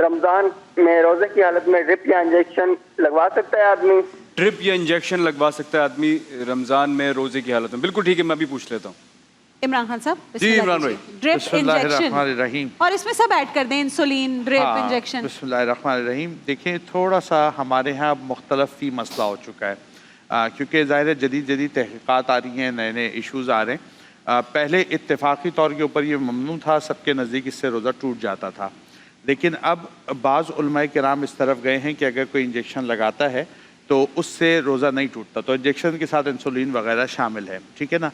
رمضان میں روزے کی حالت میں ڈرپ یا انجیکشن لگوا سکتا ہے آدمی؟ ڈرپ یا انجیکشن لگوا سکتا ہے آدمی رمضان میں روزے کی حالت میں؟ بالکل ٹھیک ہے، میں بھی پوچھ لیتا ہوں۔ عمران خان صاحب جی عمران بھائی، ڈرپ بسم اللہ الرحمن انجیکشن الرحیم۔ اور اس میں سب ایڈ کر دیں، انسولین، ڈرپ انجیکشن۔ بسم اللہ الرحمن الرحیم۔ دیکھیں تھوڑا سا ہمارے ہاں مختلف فی مسئلہ ہو چکا ہے، کیونکہ ظاہر ہے جدید تحقیقات آ رہی ہیں، نئے نئے ایشوز آ رہے ہیں۔ پہلے اتفاقی طور کے اوپر یہ ممنوع تھا، سب کے نزدیک اس سے روزہ ٹوٹ جاتا تھا، لیکن اب بعض علماء کرام اس طرف گئے ہیں کہ اگر کوئی انجیکشن لگاتا ہے تو اس سے روزہ نہیں ٹوٹتا، تو انجیکشن کے ساتھ انسولین وغیرہ شامل ہے، ٹھیک ہے نا۔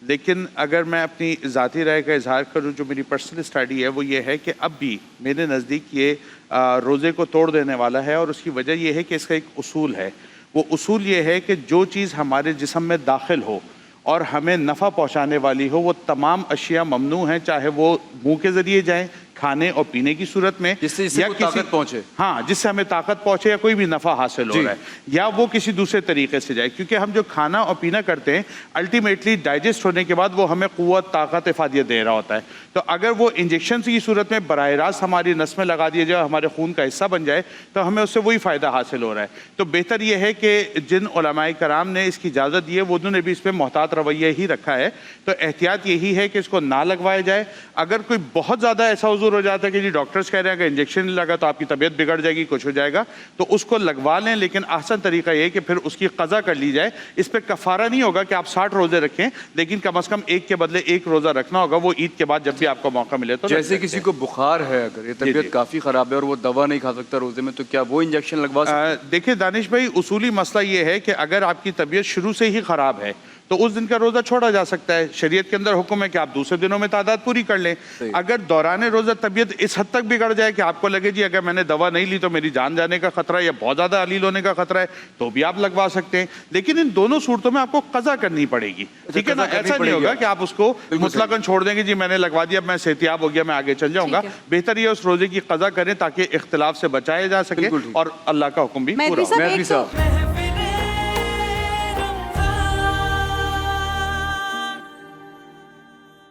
لیکن اگر میں اپنی ذاتی رائے کا اظہار کروں، جو میری پرسنل اسٹڈی ہے وہ یہ ہے کہ اب بھی میرے نزدیک یہ روزے کو توڑ دینے والا ہے، اور اس کی وجہ یہ ہے کہ اس کا ایک اصول ہے۔ وہ اصول یہ ہے کہ جو چیز ہمارے جسم میں داخل ہو اور ہمیں نفع پہنچانے والی ہو، وہ تمام اشیاء ممنوع ہیں، چاہے وہ منہ کے ذریعے جائیں کھانے اور پینے کی صورت میں، جس سے طاقت پہنچے، ہاں جس سے ہمیں طاقت پہنچے یا کوئی بھی نفع حاصل ہو رہا ہے، یا وہ کسی دوسرے طریقے سے جائے، کیونکہ ہم جو کھانا اور پینا کرتے ہیں الٹیمیٹلی ڈائجسٹ ہونے کے بعد وہ ہمیں قوت، طاقت، افادیت دے رہا ہوتا ہے۔ تو اگر وہ انجیکشن کی صورت میں براہ راست ہماری نس میں لگا دیا جائے، ہمارے خون کا حصہ بن جائے، تو ہمیں اس سے وہی فائدہ حاصل ہو رہا ہے۔ تو بہتر یہ ہے کہ جن علماء کرام نے اس کی اجازت دی ہے، وہ انہوں نے بھی اس پہ محتاط رویہ ہی رکھا ہے، تو احتیاط یہی ہے کہ اس کو نہ لگوایا جائے۔ اگر کوئی بہت زیادہ ایسا حضور ہو جاتا ہے کہ جی ڈاکٹرز کہہ رہے ہیں کہ انجیکشن نہیں لگا تو آپ کی طبیعت بگڑ جائے گی، کچھ ہو جائے گا، تو اس کو لگوا لیں، لیکن احسن طریقہ یہ ہے کہ پھر اس کی قضا کر لی جائے۔ اس پہ کفارہ نہیں ہوگا کہ آپ 60 روزے رکھیں، لیکن کم از کم ایک کے بدلے ایک روزہ رکھنا ہوگا، وہ عید کے بعد جب بھی آپ کو موقع ملے تو۔ جیسے کسی کو بخار ہے، اگر یہ طبیعت کافی خراب ہے اور وہ دوا نہیں کھا سکتا روزے میں، تو کیا وہ انجیکشن لگوا سکتا ہے؟ دیکھیں دانش بھائی، اصولی مسئلہ یہ ہے کہ اگر آپ کی طبیعت شروع سے ہی خراب ہے تو اس دن کا روزہ چھوڑا جا سکتا ہے۔ شریعت کے اندر حکم ہے کہ آپ دوسرے دنوں میں تعداد پوری کر لیں۔ اگر دوران روزہ طبیعت اس حد تک بگڑ جائے کہ آپ کو لگے جی اگر میں نے دوا نہیں لی تو میری جان جانے کا خطرہ ہے یا بہت زیادہ علیل ہونے کا خطرہ ہے، تو بھی آپ لگوا سکتے ہیں، لیکن ان دونوں صورتوں میں آپ کو قضا کرنی پڑے گی، ٹھیک ہے نا۔ ایسا نہیں ہوگا کہ آپ اس کو مطلقاً چھوڑ دیں گے جی میں نے لگوا دیا، اب میں صحتیاب ہو گیا، میں آگے چل جاؤں گا۔ بہتر یہ اس روزے کی قضا کریں تاکہ اختلاف سے بچایا جا سکے اور اللہ کا حکم بھی پورا ہو۔